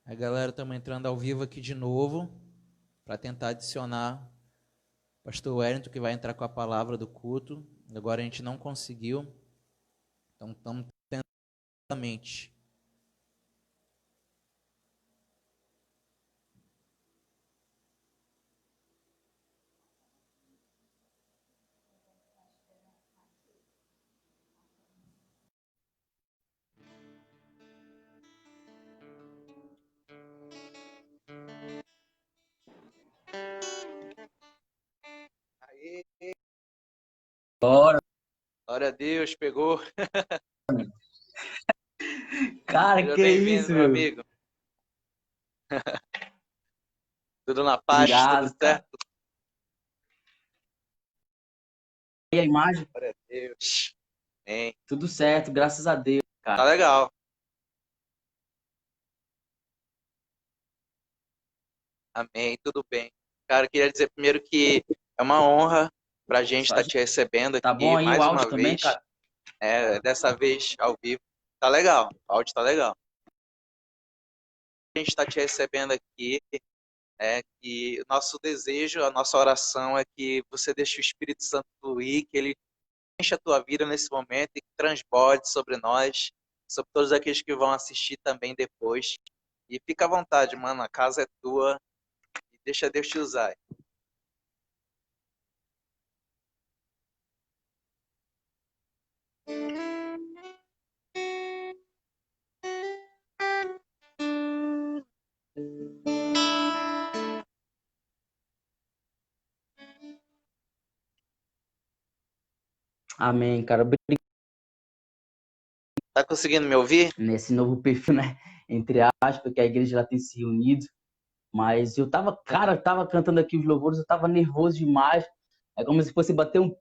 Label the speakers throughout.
Speaker 1: Aí, galera, estamos entrando ao vivo aqui de novo para tentar adicionar o pastor Wellington, que vai entrar com a palavra do culto. Agora a gente não conseguiu, então estamos tentando novamente. Aê,
Speaker 2: Bora,
Speaker 1: glória a Deus, pegou.
Speaker 2: cara,
Speaker 1: Seja
Speaker 2: que
Speaker 1: bem-vindo,
Speaker 2: isso,
Speaker 1: meu
Speaker 2: meu?
Speaker 1: amigo. Tudo na paz, tudo
Speaker 2: Obrigado, cara.
Speaker 1: certo?
Speaker 2: E a imagem?
Speaker 1: Glória a Deus. Amém.
Speaker 2: Tudo certo, graças a Deus,
Speaker 1: Tá
Speaker 2: cara.
Speaker 1: legal. Amém, tudo bem. Cara, eu queria dizer primeiro que é uma honra para a gente
Speaker 2: Só-
Speaker 1: estar te recebendo
Speaker 2: Tá bom
Speaker 1: aqui
Speaker 2: aí o
Speaker 1: mais
Speaker 2: áudio
Speaker 1: uma
Speaker 2: também,
Speaker 1: vez.
Speaker 2: cara?
Speaker 1: Dessa vez ao vivo. Tá legal, o áudio tá legal. A gente está te recebendo aqui, que o nosso desejo, a nossa oração é que você deixe o Espírito Santo fluir, que ele enche a tua vida nesse momento e que transborde sobre nós, sobre todos aqueles que vão assistir também depois. E fica à vontade, mano, a casa é tua e deixa Deus te usar.
Speaker 2: Amém, cara. Obrigado
Speaker 1: Tá conseguindo me ouvir?
Speaker 2: nesse novo perfil, né? Entre aspas, que a igreja já tem se reunido. Mas eu tava, cara, eu tava cantando aqui os louvores, eu tava nervoso demais. É como se fosse bater um.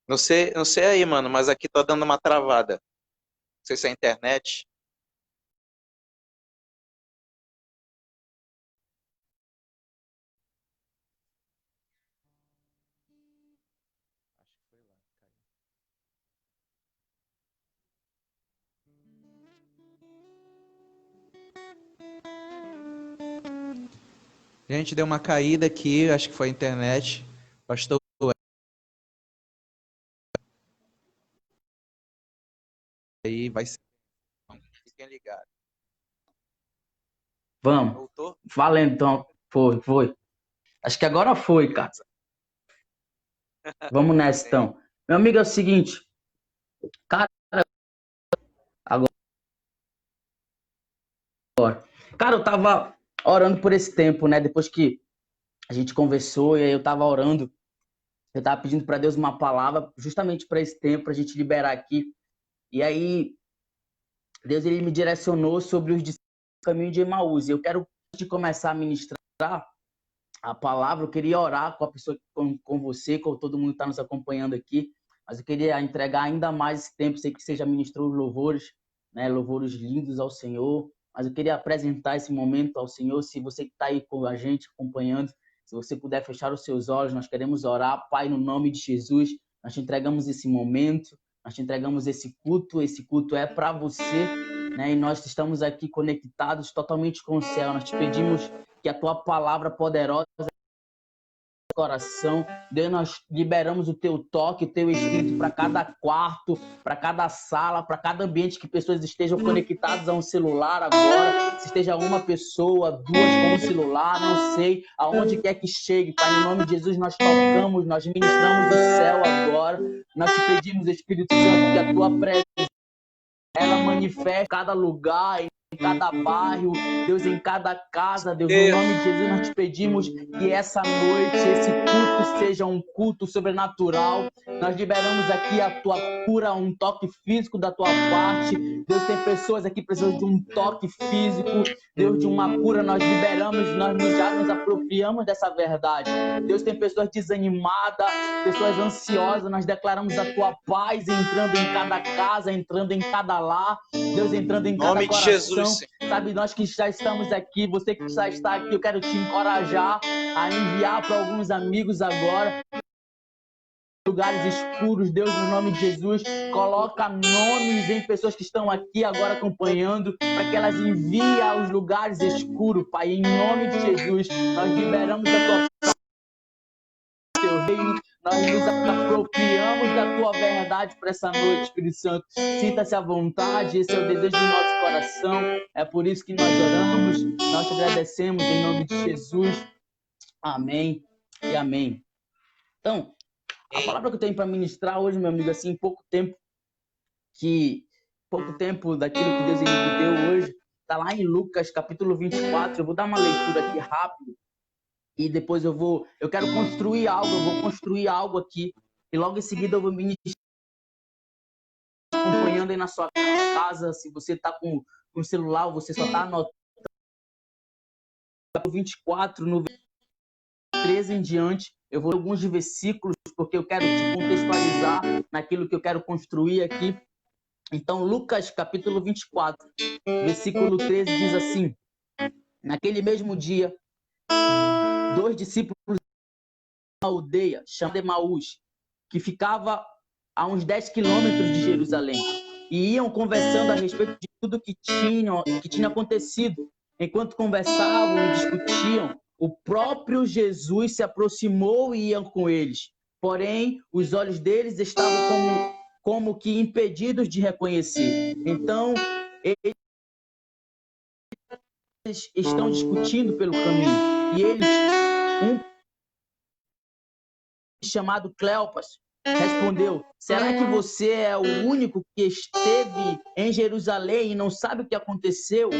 Speaker 1: Não sei aí, mano, mas aqui tá dando uma travada. Não sei se é a internet. A gente deu uma caída aqui, acho que foi a internet. Pastor, aí vai ser. Fiquem ligados.
Speaker 2: Vamos.
Speaker 1: Voltou?
Speaker 2: Valendo, então. Foi. Acho que agora foi, cara. Vamos nessa,
Speaker 1: Amém.
Speaker 2: então. Meu amigo, é o seguinte. Cara, agora. Cara, eu tava orando por esse tempo, né? Depois que a gente conversou e aí eu tava orando, eu tava pedindo para Deus uma palavra justamente para esse tempo, pra gente liberar aqui. E aí Deus ele me direcionou sobre os discípulos do caminho de Emaús. E eu quero antes de começar a ministrar a palavra, eu queria orar com a pessoa com você, com todo mundo que está nos acompanhando aqui, mas eu queria entregar ainda mais esse tempo, sei que você já ministrou os louvores, né, louvores lindos ao Senhor, mas eu queria apresentar esse momento ao Senhor. Se você que está aí com a gente acompanhando, se você puder fechar os seus olhos, nós queremos orar. Pai, no nome de Jesus, nós te entregamos esse momento, nós te entregamos esse culto é para você, né, e nós estamos aqui conectados totalmente com o céu. Nós te pedimos que a tua palavra poderosa coração. Deus, nós liberamos o teu toque, o teu espírito para cada quarto, para cada sala, para cada ambiente que pessoas estejam conectadas a um celular agora. Se esteja uma pessoa, duas com um celular, não sei, aonde quer que chegue, Pai, no nome de Jesus, nós tocamos, nós ministramos o céu agora. Nós te pedimos, Espírito Santo, que a tua presença ela manifesta em cada lugar, em em cada bairro, Deus, em cada casa, Deus, no nome de Jesus, nós te pedimos que essa noite, esse culto seja um culto sobrenatural. Nós liberamos aqui a tua cura, um toque físico da tua parte. Deus, tem pessoas aqui precisando de um toque físico, Deus, de uma cura, nós liberamos, nós já nos apropriamos dessa verdade. Deus, tem pessoas desanimadas, pessoas ansiosas, nós declaramos a tua paz entrando em cada casa, entrando em cada lar, Deus, entrando em cada coração.
Speaker 1: Jesus,
Speaker 2: sabe, nós que já estamos aqui, você que já está aqui, eu quero te encorajar a enviar para alguns amigos agora, lugares escuros, Deus, no nome de Jesus, coloca nomes em pessoas que estão aqui agora acompanhando, para que elas enviem aos lugares escuros, Pai, em nome de Jesus, nós liberamos a tua teu reino, nós nos apropriamos da tua verdade para essa noite, Espírito Santo. Sinta-se à vontade, esse é o desejo do nosso coração, é por isso que nós oramos, nós te agradecemos em nome de Jesus. Amém e amém. Então, a palavra que eu tenho para ministrar hoje, meu amigo, assim, pouco tempo daquilo que Deus me deu hoje, está lá em Lucas, capítulo 24. Eu vou dar uma leitura aqui rápido e depois eu quero construir algo, eu vou construir algo aqui e logo em seguida eu vou ministrar acompanhando aí na sua casa. Se você está com o celular, você só está anotando 24, no 13 em diante, eu vou ler alguns versículos, porque eu quero te contextualizar naquilo que eu quero construir aqui. Então, Lucas, capítulo 24, versículo 13, diz assim: naquele mesmo dia, 2 discípulos de uma aldeia chamada Emaús, que ficava a uns 10 quilômetros de Jerusalém, e iam conversando a respeito de tudo que tinha acontecido. Enquanto conversavam e discutiam, o próprio Jesus se aproximou e ia com eles. Porém, os olhos deles estavam como que impedidos de reconhecer. Então, eles estão discutindo pelo caminho. E um chamado Cleopas respondeu: será que você é o único que esteve em Jerusalém e não sabe o que aconteceu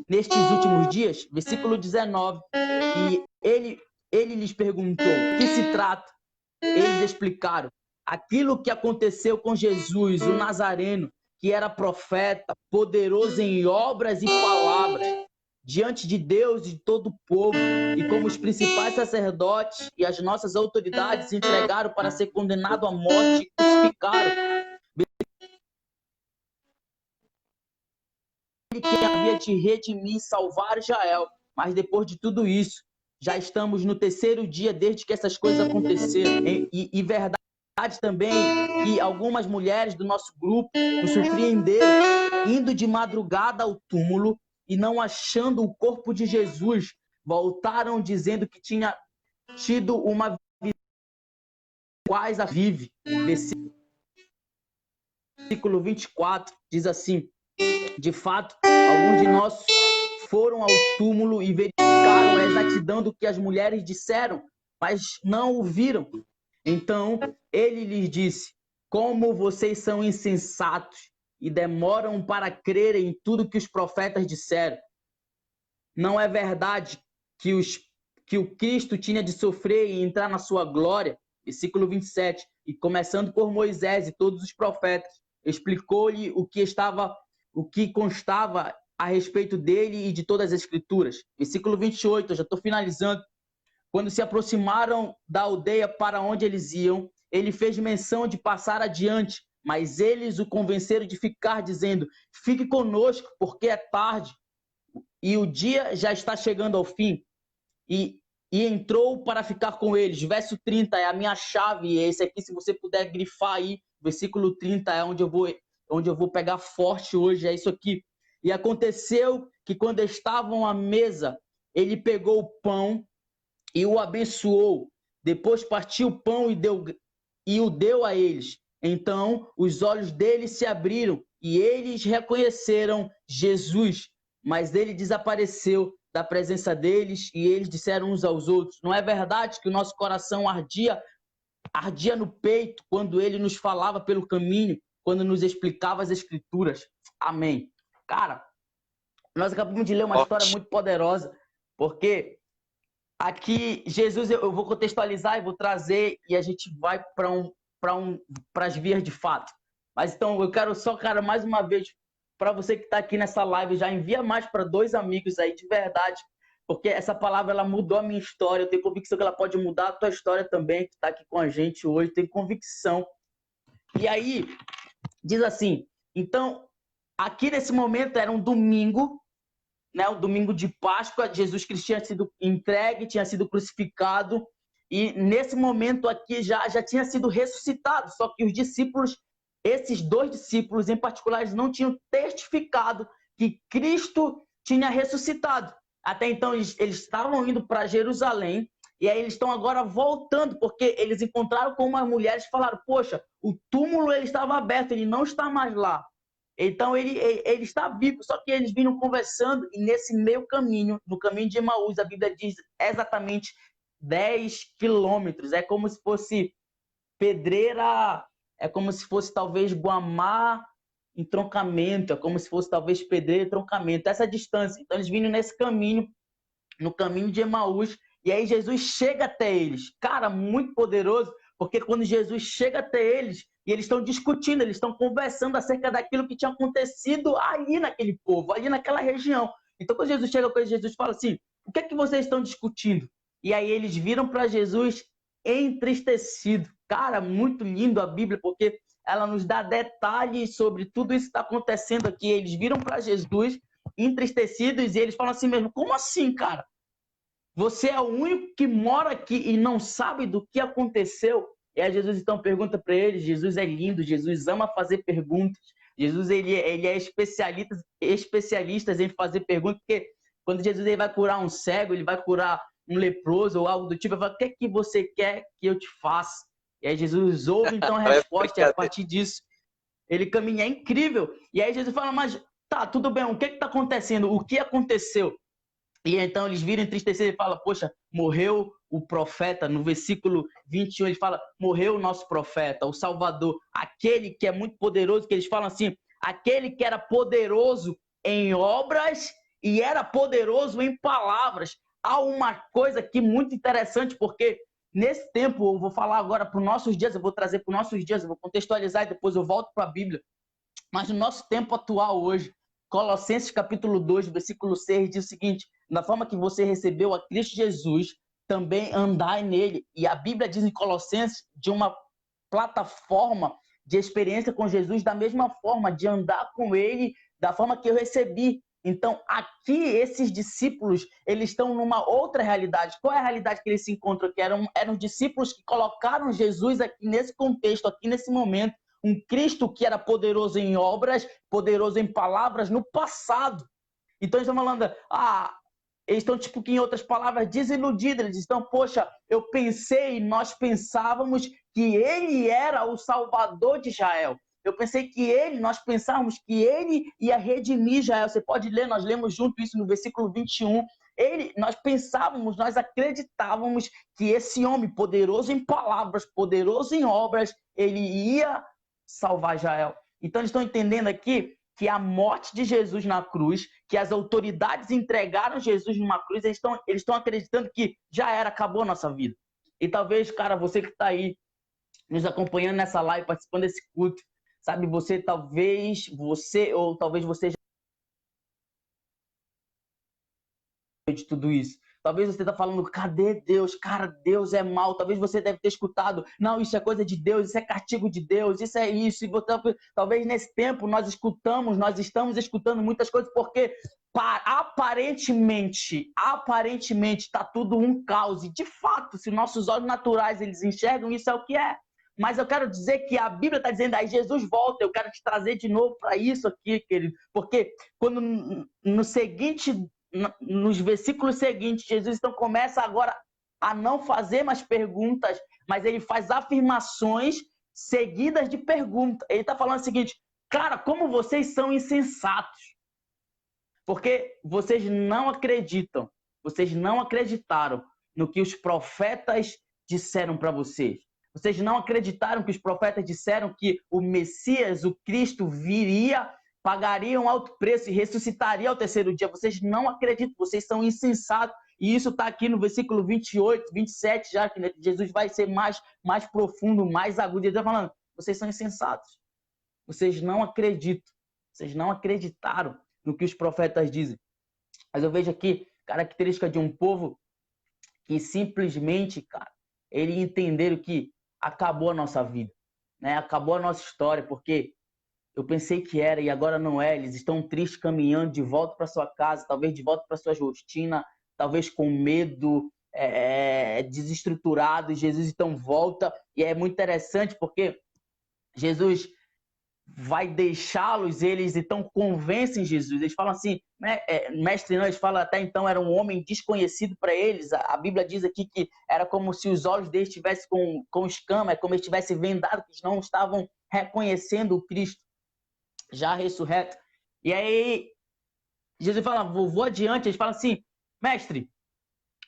Speaker 2: nestes últimos dias? Versículo 19. E ele lhes perguntou: o que se trata? Eles explicaram: aquilo que aconteceu com Jesus, o Nazareno, que era profeta, poderoso em obras e palavras, diante de Deus e de todo o povo, e como os principais sacerdotes e as nossas autoridades entregaram para ser condenado à morte e crucificaram. Ele que havia de redimir e salvar Israel. Mas depois de tudo isso, já estamos no terceiro dia desde que essas coisas aconteceram. E verdade também que algumas mulheres do nosso grupo nos surpreenderam indo de madrugada ao túmulo e não achando o corpo de Jesus, voltaram dizendo que tinha tido uma visão quais a vive. Versículo 24 diz assim: de fato, alguns de nós foram ao túmulo e verificaram a exatidão do que as mulheres disseram, mas não o viram. Então ele lhes disse: como vocês são insensatos e demoram para crer em tudo que os profetas disseram. Não é verdade que o Cristo tinha de sofrer e entrar na sua glória? Versículo 27. E começando por Moisés e todos os profetas, explicou-lhe o que constava a respeito dele e de todas as escrituras. Versículo 28, eu já estou finalizando. Quando se aproximaram da aldeia para onde eles iam, ele fez menção de passar adiante, mas eles o convenceram de ficar, dizendo: fique conosco, porque é tarde e o dia já está chegando ao fim. E entrou para ficar com eles. Verso 30 é a minha chave, e esse aqui, se você puder grifar aí, versículo 30 é onde eu vou pegar forte hoje, é isso aqui. E aconteceu que quando estavam à mesa, ele pegou o pão e o abençoou. Depois partiu o pão e o deu a eles. Então os olhos deles se abriram e eles reconheceram Jesus, mas ele desapareceu da presença deles e eles disseram uns aos outros: não é verdade que o nosso coração ardia no peito quando ele nos falava pelo caminho, quando nos explicava as escrituras? Amém. Cara, Nós acabamos de ler uma história muito poderosa, porque aqui Jesus, eu vou contextualizar e vou trazer e a gente vai para as vias de fato. Mas então eu quero só, cara, mais uma vez, para você que está aqui nessa live, já envia mais para 2 amigos aí de verdade, porque essa palavra ela mudou a minha história. Eu tenho convicção que ela pode mudar a tua história também, que está aqui com a gente hoje, tenho convicção. E aí, diz assim, então, aqui nesse momento era um domingo, né, o domingo de Páscoa. Jesus Cristo tinha sido entregue, tinha sido crucificado, e nesse momento aqui já tinha sido ressuscitado, só que os discípulos, esses 2 discípulos em particular, eles não tinham testificado que Cristo tinha ressuscitado. Até então eles estavam indo para Jerusalém, e aí eles estão agora voltando, porque eles encontraram com umas mulheres e falaram, poxa, o túmulo ele estava aberto, ele não está mais lá. Então ele está vivo, só que eles vinham conversando e nesse meio caminho, no caminho de Emaús, a Bíblia diz exatamente 10 quilômetros. É como se fosse Pedreira, é como se fosse talvez Guamá, entroncamento, é como se fosse talvez Pedreira, entroncamento, essa distância. Então eles vinham nesse caminho, no caminho de Emaús, e aí Jesus chega até eles. Cara, muito poderoso, porque quando Jesus chega até eles, e eles estão discutindo, eles estão conversando acerca daquilo que tinha acontecido ali naquele povo, ali naquela região. Então, quando Jesus chega com eles, Jesus fala assim, o que é que vocês estão discutindo? E aí eles viram para Jesus entristecido. Cara, muito lindo a Bíblia, porque ela nos dá detalhes sobre tudo isso que está acontecendo aqui. Eles viram para Jesus entristecidos e eles falam assim mesmo, como assim, cara? Você é o único que mora aqui e não sabe do que aconteceu? E aí Jesus então pergunta para eles. Jesus é lindo, Jesus ama fazer perguntas. Jesus ele é especialista em fazer perguntas, porque quando Jesus ele vai curar um cego, ele vai curar um leproso ou algo do tipo, ele fala, o que é que você quer que eu te faça? E aí Jesus ouve então a resposta e a partir disso ele caminha, é incrível. E aí Jesus fala, mas tá, tudo bem, o que está acontecendo? O que aconteceu? E então eles viram entristecidos e falam, poxa, morreu o profeta. No versículo 21 ele fala, morreu o nosso profeta, o Salvador, aquele que é muito poderoso, que eles falam assim, aquele que era poderoso em obras e era poderoso em palavras. Há uma coisa aqui muito interessante, porque nesse tempo, eu vou falar agora para os nossos dias, eu vou trazer para os nossos dias, eu vou contextualizar e depois eu volto para a Bíblia. Mas no nosso tempo atual hoje, Colossenses capítulo 2, versículo 6, diz o seguinte, da forma que você recebeu a Cristo Jesus, também andai nele. E a Bíblia diz em Colossenses de uma plataforma de experiência com Jesus, da mesma forma, de andar com ele, da forma que eu recebi. Então, aqui, esses discípulos, eles estão numa outra realidade. Qual é a realidade que eles se encontram aqui? Eram discípulos que colocaram Jesus aqui nesse contexto, aqui nesse momento, um Cristo que era poderoso em obras, poderoso em palavras no passado. Então eles estão falando, eles estão, tipo, que em outras palavras, desiludidos. Eles estão, poxa, nós pensávamos que ele era o Salvador de Israel. Nós pensávamos que ele ia redimir Israel. Você pode ler, nós lemos junto isso no versículo 21. Nós acreditávamos que esse homem, poderoso em palavras, poderoso em obras, ele ia salvar Israel. Então eles estão entendendo aqui que a morte de Jesus na cruz, que as autoridades entregaram Jesus numa cruz, eles estão acreditando que já era, acabou a nossa vida. E talvez, cara, você que está aí nos acompanhando nessa live, participando desse culto, sabe, talvez você já de tudo isso. Talvez você está falando, cadê Deus? Cara, Deus é mau. Talvez você deve ter escutado, não, isso é coisa de Deus, isso é castigo de Deus, isso é isso. E talvez nesse tempo nós estamos escutando muitas coisas, porque aparentemente está tudo um caos. E de fato, se nossos olhos naturais eles enxergam, isso é o que é. Mas eu quero dizer que a Bíblia está dizendo, aí Jesus volta, eu quero te trazer de novo para isso aqui, querido. Porque quando nos versículos seguintes, Jesus então começa agora a não fazer mais perguntas, mas ele faz afirmações seguidas de perguntas. Ele está falando o seguinte, cara, como vocês são insensatos, porque vocês não acreditaram no que os profetas disseram para vocês. Vocês não acreditaram que os profetas disseram que o Messias, o Cristo, viria pagariam alto preço e ressuscitariam ao terceiro dia. Vocês não acreditam, vocês são insensatos. E isso está aqui no versículo 28, 27, já que Jesus vai ser mais profundo, mais agudo. Ele está falando, vocês são insensatos. Vocês não acreditam. Vocês não acreditaram no que os profetas dizem. Mas eu vejo aqui característica de um povo que simplesmente, cara, eles entenderam que acabou a nossa vida, né? Acabou a nossa história, porque eu pensei que era e agora não é. Eles estão tristes caminhando de volta para sua casa, talvez de volta para sua rotina, talvez com medo, desestruturados. Jesus então volta e é muito interessante porque Jesus vai deixá-los, eles então convencem Jesus. Eles falam assim, né, mestre, não, eles falam até então era um homem desconhecido para eles. A Bíblia diz aqui que era como se os olhos deles estivessem com escama, é como se estivessem vendados, que eles não estavam reconhecendo o Cristo já ressurreto. E aí Jesus fala, vou adiante. Eles falam assim, mestre,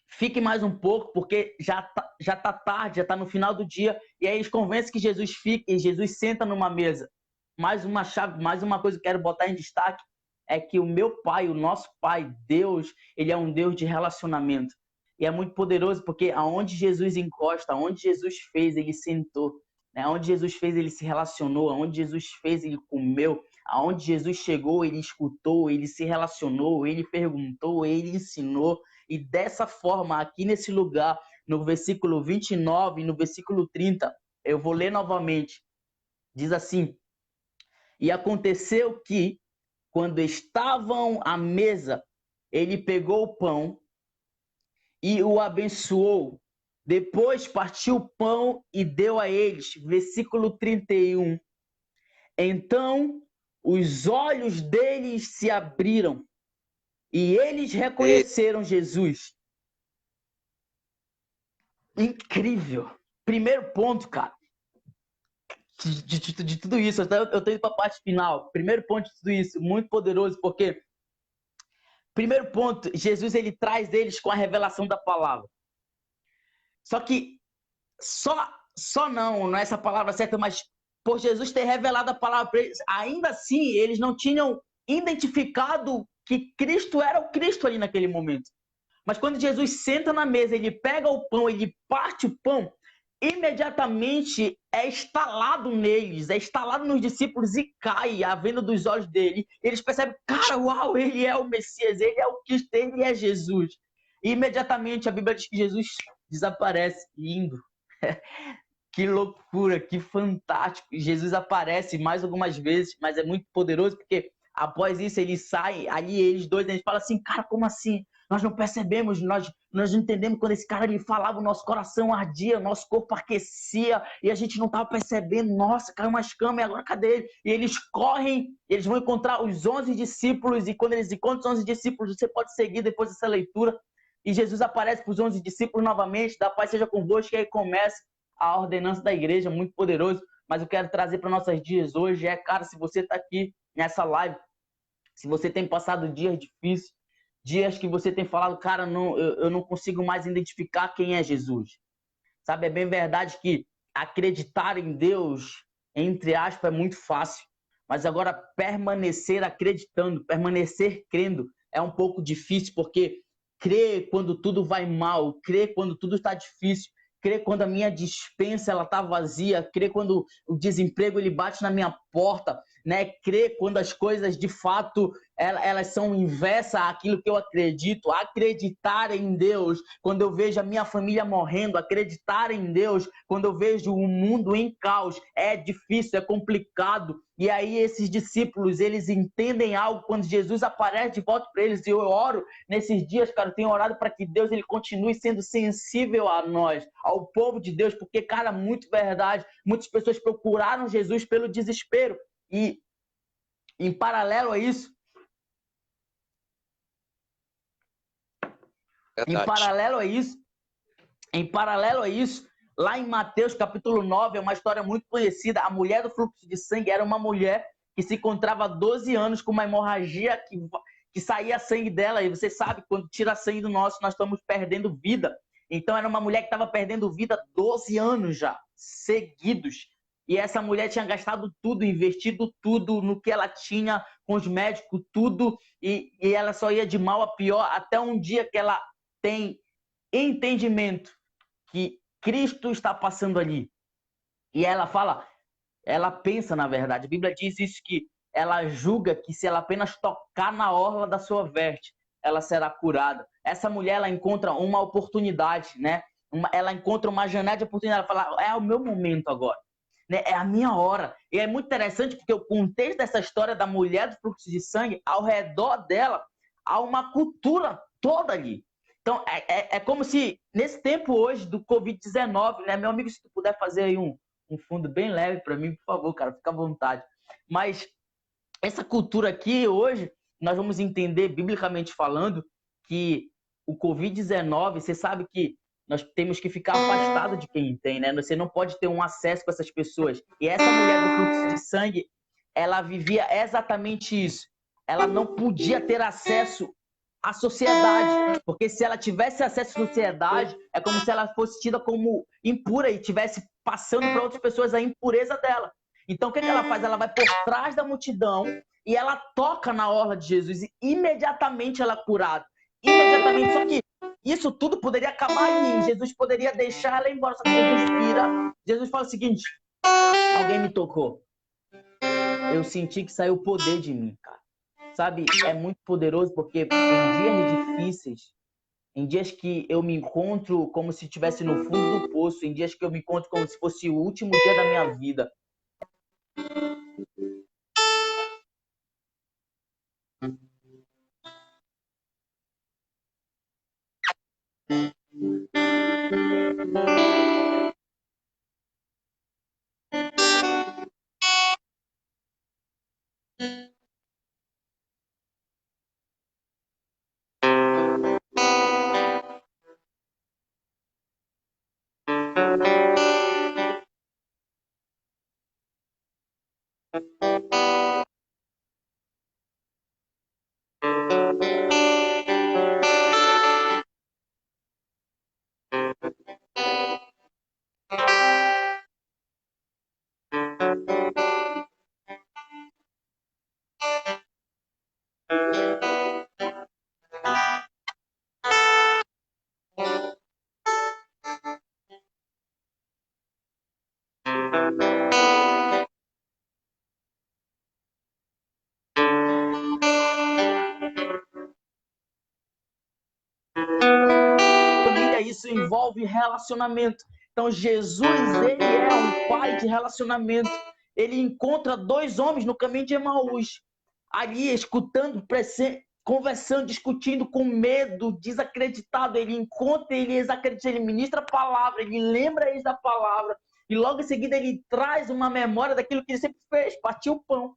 Speaker 2: fique mais um pouco, porque já tá tarde, já está no final do dia. E aí eles convencem que Jesus fica, e Jesus senta numa mesa. Mais uma chave, mais uma coisa que eu quero botar em destaque é que o meu Pai, o nosso Pai, Deus, ele é um Deus de relacionamento. E é muito poderoso porque aonde Jesus encosta, aonde Jesus fez, ele sentou. Né? Aonde Jesus fez, ele se relacionou. Aonde Jesus fez, ele comeu. Aonde Jesus chegou, ele escutou, ele se relacionou, ele perguntou, ele ensinou. E dessa forma, aqui nesse lugar, no versículo 29 e no versículo 30, eu vou ler novamente. Diz assim, e aconteceu que, quando estavam à mesa, ele pegou o pão e o abençoou. Depois partiu o pão e deu a eles. Versículo 31. Então os olhos deles se abriram e eles reconheceram Jesus. Incrível. Primeiro ponto, cara, de tudo isso. Eu tô indo para a parte final. Primeiro ponto de tudo isso, muito poderoso, porque primeiro ponto, Jesus ele traz eles com a revelação da palavra. Só que só não é essa palavra certa, mas por Jesus ter revelado a palavra para eles, ainda assim eles não tinham identificado que Cristo era o Cristo ali naquele momento. Mas quando Jesus senta na mesa, ele pega o pão, ele parte o pão, imediatamente é instalado neles, é instalado nos discípulos e cai a venda dos olhos dele. Eles percebem, cara, uau, ele é o Messias, ele é o Cristo, ele é Jesus. E imediatamente a Bíblia diz que Jesus desaparece, lindo. Que loucura, que fantástico. Jesus aparece mais algumas vezes, mas é muito poderoso porque após isso ele sai, ali eles dois, eles falam assim, cara, como assim? Nós não percebemos, nós não entendemos quando esse cara ele falava, o nosso coração ardia, o nosso corpo aquecia e a gente não estava percebendo, nossa, caiu uma escama e agora cadê ele? E eles correm, eles vão encontrar os 11 discípulos e quando eles encontram os 11 discípulos, você pode seguir depois dessa leitura e Jesus aparece para os 11 discípulos novamente, da paz seja convosco e aí começa a ordenança da igreja, muito poderoso, mas eu quero trazer para nossos dias hoje, cara, se você está aqui nessa live, se você tem passado dias difíceis, dias que você tem falado, cara, eu não consigo mais identificar quem é Jesus. Sabe, é bem verdade que acreditar em Deus, entre aspas, é muito fácil. Mas agora permanecer acreditando, permanecer crendo é um pouco difícil, porque crer quando tudo vai mal, crer quando tudo está difícil, crer quando a minha despensa ela tá vazia, crer quando o desemprego ele bate na minha porta, né? Crer quando as coisas de fato elas são inversas àquilo que eu acredito, acreditar em Deus quando eu vejo a minha família morrendo, acreditar em Deus quando eu vejo o mundo em caos, é difícil, é complicado. E aí esses discípulos, eles entendem algo quando Jesus aparece de volta para eles, e eu oro nesses dias, cara, eu tenho orado para que Deus ele continue sendo sensível a nós, ao povo de Deus, porque, cara, muito verdade, muitas pessoas procuraram Jesus pelo desespero, e em paralelo a isso, em paralelo a isso, lá em Mateus capítulo 9, é uma história muito conhecida. A mulher do fluxo de sangue era uma mulher que se encontrava há 12 anos com uma hemorragia que saía sangue dela. E você sabe, quando tira sangue do nosso, nós estamos perdendo vida. Então era uma mulher que estava perdendo vida há 12 anos já, seguidos. E essa mulher tinha gastado tudo, investido tudo no que ela tinha com os médicos, tudo, e ela só ia de mal a pior até um dia que ela tem entendimento que Cristo está passando ali. E ela fala, ela pensa, na verdade, a Bíblia diz isso, que ela julga que se ela apenas tocar na orla da sua veste, ela será curada. Essa mulher, ela encontra uma oportunidade, né? Ela encontra uma janela de oportunidade, ela fala, é o meu momento agora, né? É a minha hora. E é muito interessante porque o contexto dessa história da mulher do fluxo de sangue, ao redor dela, há uma cultura toda ali. Então, é como se, nesse tempo hoje do Covid-19, né? Meu amigo, se tu puder fazer aí um fundo bem leve para mim, por favor, cara, fica à vontade. Mas essa cultura aqui, hoje, nós vamos entender, biblicamente falando, que o Covid-19, você sabe que nós temos que ficar afastado de quem tem, né? Você não pode ter um acesso com essas pessoas. E essa mulher do fluxo de sangue, ela vivia exatamente isso. Ela não podia ter acesso à sociedade, porque se ela tivesse acesso à sociedade, é como se ela fosse tida como impura e tivesse passando para outras pessoas a impureza dela. Então, o que ela faz? Ela vai por trás da multidão e ela toca na orla de Jesus e imediatamente ela é curada. Imediatamente. Só que isso tudo poderia acabar ali. Jesus poderia deixar ela embora. Só que Jesus vira. Jesus fala o seguinte: alguém me tocou. Eu senti que saiu o poder de mim, cara. Sabe? É muito poderoso porque em dias difíceis, em dias que eu me encontro como se estivesse no fundo do poço, em dias que eu me encontro como se fosse o último dia da minha vida, família, isso envolve relacionamento. Então, Jesus, ele é um pai de relacionamento. Ele encontra dois homens no caminho de Emaús, ali escutando, conversando, discutindo com medo, desacreditado. Ele encontra, ele desacredita, ele ministra a palavra, ele lembra eles da palavra. E logo em seguida ele traz uma memória daquilo que ele sempre fez, partia o pão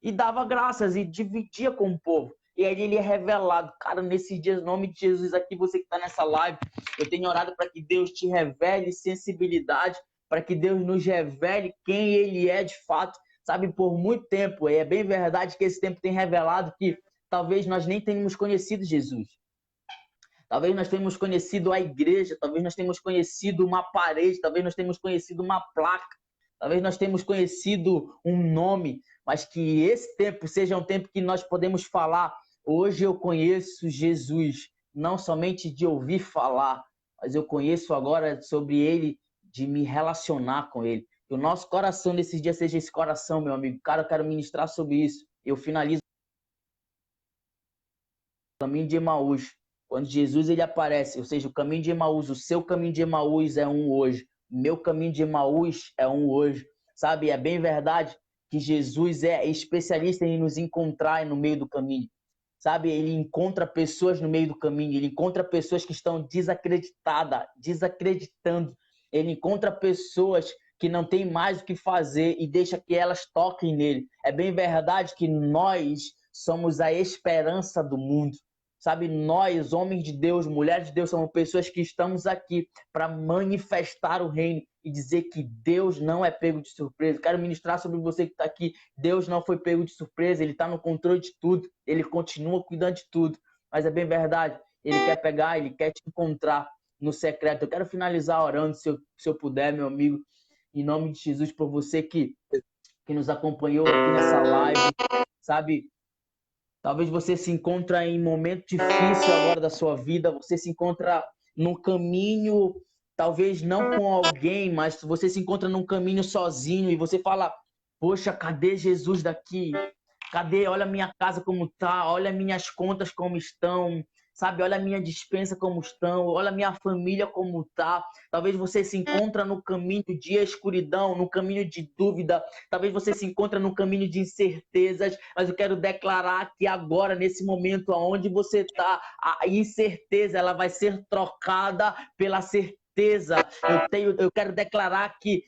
Speaker 2: e dava graças e dividia com o povo. E aí ele é revelado. Cara, nesses dias, em nome de Jesus, aqui, você que está nessa live, eu tenho orado para que Deus te revele sensibilidade, para que Deus nos revele quem Ele é de fato. Sabe, por muito tempo, é bem verdade que esse tempo tem revelado que talvez nós nem tenhamos conhecido Jesus. Talvez nós tenhamos conhecido a igreja, talvez nós tenhamos conhecido uma parede, talvez nós tenhamos conhecido uma placa, talvez nós tenhamos conhecido um nome, mas que esse tempo seja um tempo que nós podemos falar: hoje eu conheço Jesus, não somente de ouvir falar, mas eu conheço agora sobre ele, de me relacionar com ele. Que o nosso coração nesses dias seja esse coração, meu amigo. Cara, eu quero ministrar sobre isso. Eu finalizo o caminho de Emaús. Quando Jesus ele aparece, ou seja, o caminho de Emaús, o seu caminho de Emaús é um hoje, o meu caminho de Emaús é um hoje. Sabe, é bem verdade que Jesus é especialista em nos encontrar no meio do caminho. Sabe, ele encontra pessoas no meio do caminho, ele encontra pessoas que estão desacreditando, ele encontra pessoas que não têm mais o que fazer e deixa que elas toquem nele. É bem verdade que nós somos a esperança do mundo. Sabe, nós, homens de Deus, mulheres de Deus, somos pessoas que estamos aqui para manifestar o reino e dizer que Deus não é pego de surpresa. Quero ministrar sobre você que está aqui. Deus não foi pego de surpresa, Ele está no controle de tudo, Ele continua cuidando de tudo. Mas é bem verdade, Ele quer pegar, Ele quer te encontrar no secreto. Eu quero finalizar orando, se eu puder, meu amigo. em nome de Jesus, por você que nos acompanhou aqui nessa live, sabe? Talvez você se encontra em momento difícil agora da sua vida, você se encontra num caminho, talvez não com alguém, mas você se encontra num caminho sozinho e você fala: "Poxa, cadê Jesus daqui? Cadê? Olha a minha casa como tá, olha minhas contas como estão, sabe? Olha a minha despensa como estão, olha a minha família como tá". Talvez você se encontra no caminho de escuridão, no caminho de dúvida, talvez você se encontra no caminho de incertezas, mas eu quero declarar que agora, nesse momento onde você está, a incerteza ela vai ser trocada pela certeza. Eu quero declarar que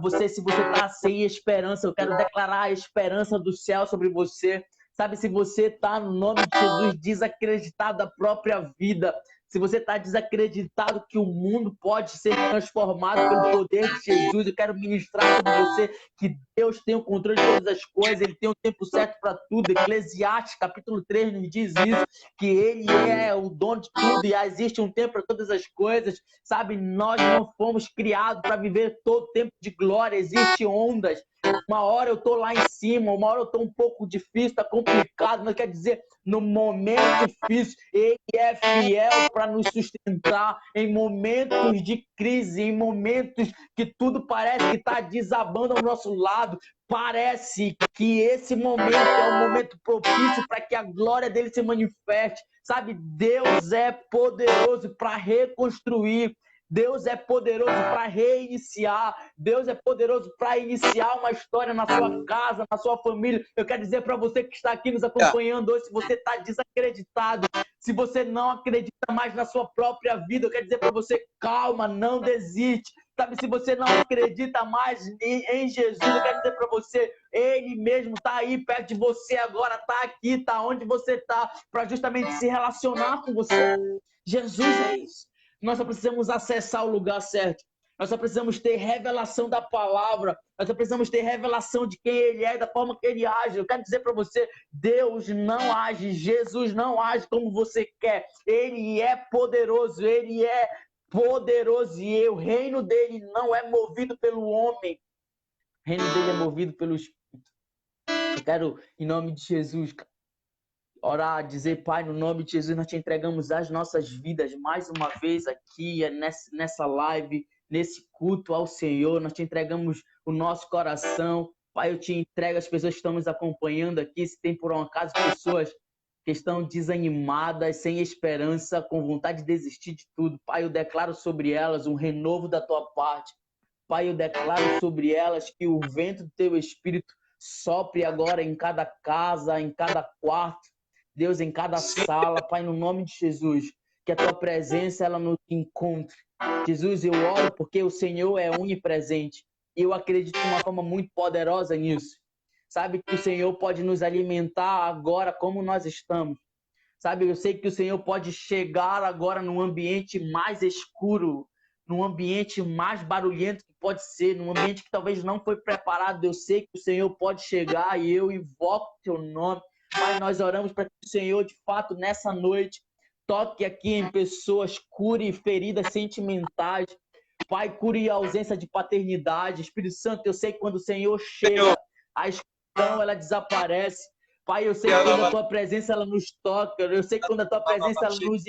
Speaker 2: você, se você está sem esperança, eu quero declarar a esperança do céu sobre você. Sabe, se você está, no nome de Jesus, desacreditado da própria vida, se você está desacreditado que o mundo pode ser transformado pelo poder de Jesus, eu quero ministrar sobre você que Deus tem o controle de todas as coisas, Ele tem o tempo certo para tudo. Eclesiastes, capítulo 3, nos diz isso, que Ele é o dono de tudo e existe um tempo para todas as coisas. Sabe, nós não fomos criados para viver todo tempo de glória, existem ondas. Uma hora eu estou lá em cima, uma hora eu estou um pouco difícil, está complicado, mas quer dizer, no momento difícil, Ele é fiel para nos sustentar em momentos de crise, em momentos que tudo parece que está desabando ao nosso lado. Parece que esse momento é um momento propício para que a glória dele se manifeste. Sabe, Deus é poderoso para reconstruir. Deus é poderoso para reiniciar. Deus é poderoso para iniciar uma história na sua casa, na sua família. Eu quero dizer para você que está aqui nos acompanhando hoje, se você está desacreditado, se você não acredita mais na sua própria vida, eu quero dizer para você: calma, não desiste. Sabe, se você não acredita mais em Jesus, eu quero dizer para você, Ele mesmo está aí perto de você agora, está aqui, está onde você está, para justamente se relacionar com você. Jesus é isso. Nós só precisamos acessar o lugar certo. Nós só precisamos ter revelação da palavra. Nós só precisamos ter revelação de quem Ele é, da forma que Ele age. Eu quero dizer para você, Deus não age, Jesus não age como você quer. Ele é poderoso, Ele é poderoso e o reino dele não é movido pelo homem. O reino dele é movido pelo Espírito. Eu quero, em nome de Jesus, orar, dizer: Pai, no nome de Jesus, nós te entregamos as nossas vidas mais uma vez aqui, nessa live, nesse culto ao Senhor. Nós te entregamos o nosso coração. Pai, eu te entrego as pessoas que estão nos acompanhando aqui. Se tem por um acaso pessoas que estão desanimadas, sem esperança, com vontade de desistir de tudo, Pai, eu declaro sobre elas um renovo da tua parte. Pai, eu declaro sobre elas que o vento do teu Espírito sopre agora em cada casa, em cada quarto, Deus, em cada sala, Pai, no nome de Jesus, que a tua presença ela nos encontre. Jesus, eu oro porque o Senhor é onipresente e eu acredito de uma forma muito poderosa nisso. Sabe que o Senhor pode nos alimentar agora como nós estamos. Sabe, eu sei que o Senhor pode chegar agora num ambiente mais escuro, num ambiente mais barulhento que pode ser, num ambiente que talvez não foi preparado. Eu sei que o Senhor pode chegar e eu invoco o teu nome. Pai, nós oramos para que o Senhor, de fato, nessa noite, toque aqui em pessoas, cure feridas sentimentais. Pai, cure a ausência de paternidade. Espírito Santo, eu sei que quando o Senhor chega, a escuridão ela desaparece. Pai, eu sei que quando a tua presença ela nos toca, eu sei que quando a tua presença ela nos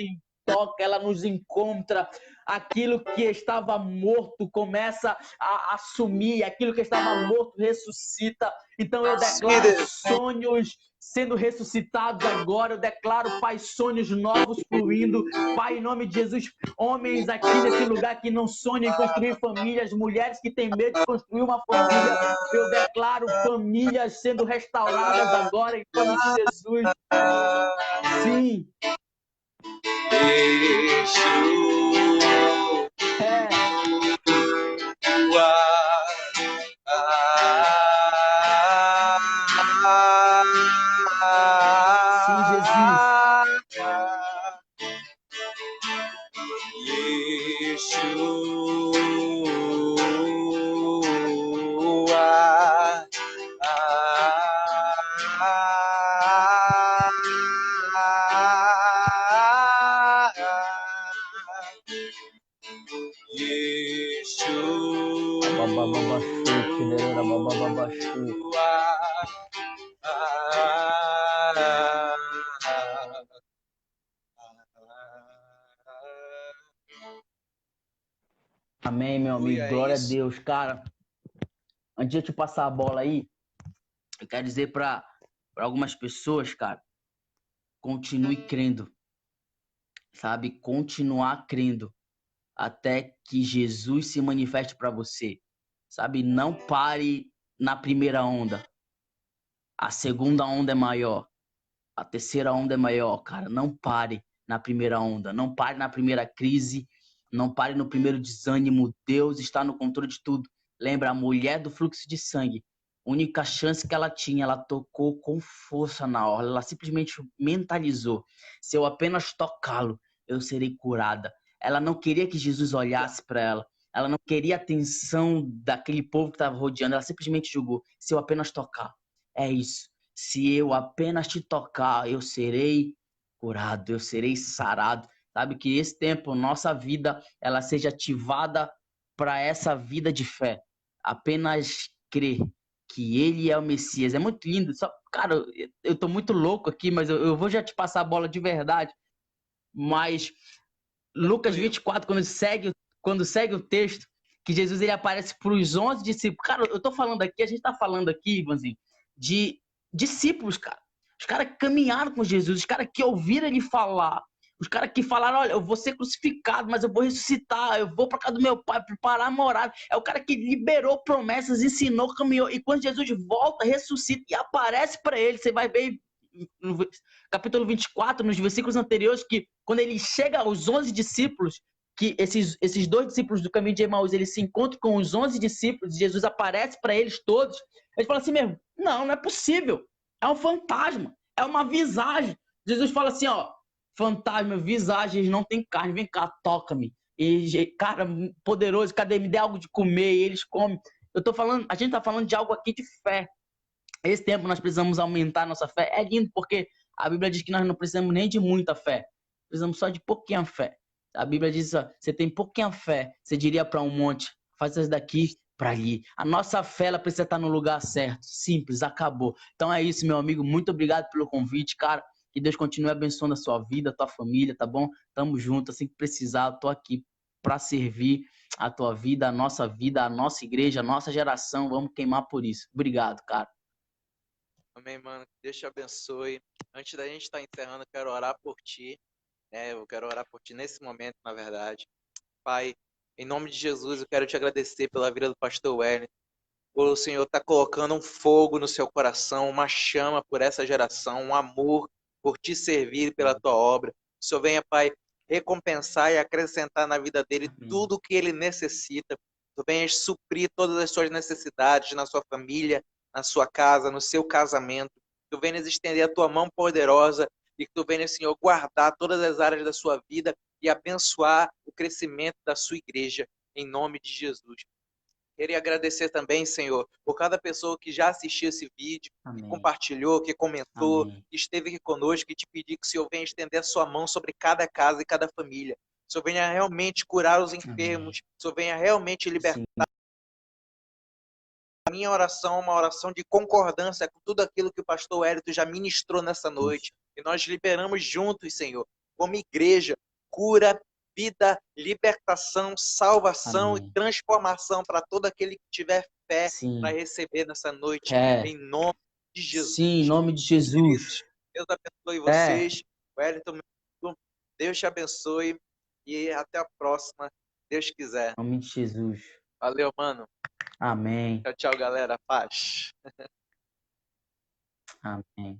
Speaker 2: toca, ela nos encontra, aquilo que estava morto começa a assumir, aquilo que estava morto ressuscita. Então eu declaro sonhos sendo ressuscitados agora, eu declaro, Pai, sonhos novos fluindo. Pai, em nome de Jesus, homens aqui nesse lugar que não sonham em construir famílias, mulheres que têm medo de construir uma família, eu declaro famílias sendo restauradas agora, em nome de Jesus. Sim. Sim, Jesus. Amém, meu amigo. Glória a Deus. Cara, antes de eu te passar a bola aí, eu quero dizer para algumas pessoas, cara, continue crendo, sabe? Continuar crendo até que Jesus se manifeste para você, sabe? Não pare na primeira onda. A segunda onda é maior. A terceira onda é maior, cara. Não pare na primeira onda. Não pare na primeira crise. Não pare no primeiro desânimo. Deus está no controle de tudo. Lembra, a mulher do fluxo de sangue. Única chance que ela tinha, ela tocou com força na orla. Ela simplesmente mentalizou. Se eu apenas tocá-lo, eu serei curada. Ela não queria que Jesus olhasse para ela. Ela não queria a atenção daquele povo que estava rodeando. Ela simplesmente julgou. Se eu apenas tocar. É isso. Se eu apenas te tocar, eu serei curado, eu serei sarado. Sabe, que esse tempo, nossa vida, ela seja ativada para essa vida de fé. Apenas crer que ele é o Messias. É muito lindo. Só, cara, eu tô muito louco aqui, mas eu vou já te passar a bola de verdade. Mas Lucas 24, quando segue o texto, que Jesus ele aparece para os 11 discípulos. Cara, eu tô falando aqui, a gente tá falando aqui, Ivanzinho, de discípulos, cara. Os caras que caminharam com Jesus, os caras que ouviram ele falar, os caras que falaram, olha, eu vou ser crucificado, mas eu vou ressuscitar, eu vou para casa do meu pai, preparar a morada. É o cara que liberou promessas, ensinou, caminhou. E quando Jesus volta, ressuscita e aparece para ele, você vai ver no capítulo 24, nos versículos anteriores, que quando ele chega aos 11 discípulos, que esses dois discípulos do caminho de Emaús, eles se encontram com os 11 discípulos, Jesus aparece para eles todos, eles falam assim mesmo, não é possível, é um fantasma, é uma visagem. Jesus fala assim, ó, fantasma, visagens não tem carne, vem cá, toca-me. E, cara, poderoso, cadê? Me dê algo de comer, e eles comem. Eu tô falando, a gente tá falando de algo aqui de fé. Esse tempo nós precisamos aumentar a nossa fé. É lindo porque a Bíblia diz que nós não precisamos nem de muita fé. Precisamos só de pouquinha fé. A Bíblia diz, ó, você tem pouquinha fé, você diria para um monte, faz isso daqui para ali. A nossa fé ela precisa estar no lugar certo. Simples, acabou. Então é isso, meu amigo. Muito obrigado pelo convite, cara. Que Deus continue abençoando a sua vida, a tua família, tá bom? Tamo junto, assim que precisar, eu tô aqui para servir a tua vida, a nossa igreja, a nossa geração. Vamos queimar por isso. Obrigado, cara.
Speaker 1: Amém, mano. Que Deus te abençoe. Antes da gente estar encerrando, eu quero orar por ti. Eu quero orar por ti nesse momento, na verdade. Pai, em nome de Jesus, eu quero te agradecer pela vida do pastor Wellington. O Senhor está colocando um fogo no seu coração, uma chama por essa geração, um amor por te servir pela tua obra. O Senhor venha, Pai, recompensar e acrescentar na vida dele tudo o que ele necessita. Tu venhas suprir todas as suas necessidades na sua família, na sua casa, no seu casamento. Tu venhas estender a tua mão poderosa e que tu venhas, Senhor, guardar todas as áreas da sua vida e abençoar o crescimento da sua igreja, em nome de Jesus. Queria agradecer também, Senhor, por cada pessoa que já assistiu esse vídeo, que
Speaker 2: Amém.
Speaker 1: compartilhou, que comentou,
Speaker 2: Amém.
Speaker 1: que esteve aqui conosco, e te pedir que o Senhor venha estender a sua mão sobre cada casa e cada família. O Senhor venha realmente curar os enfermos, o Senhor venha realmente libertar.
Speaker 2: Sim.
Speaker 1: A minha oração é uma oração de concordância com tudo aquilo que o pastor Hélito já ministrou nessa noite. E nós liberamos juntos, Senhor, como igreja, cura, vida, libertação, salvação
Speaker 2: Amém.
Speaker 1: e transformação para todo aquele que tiver fé
Speaker 2: Sim.
Speaker 1: para receber nessa noite, em nome de Jesus.
Speaker 2: Sim, em nome de Jesus.
Speaker 1: Deus abençoe vocês. Wellington, Deus te abençoe e até a próxima, Deus quiser.
Speaker 2: Em nome de Jesus.
Speaker 1: Valeu, mano.
Speaker 2: Amém.
Speaker 1: Tchau, tchau, galera. Paz.
Speaker 2: Amém.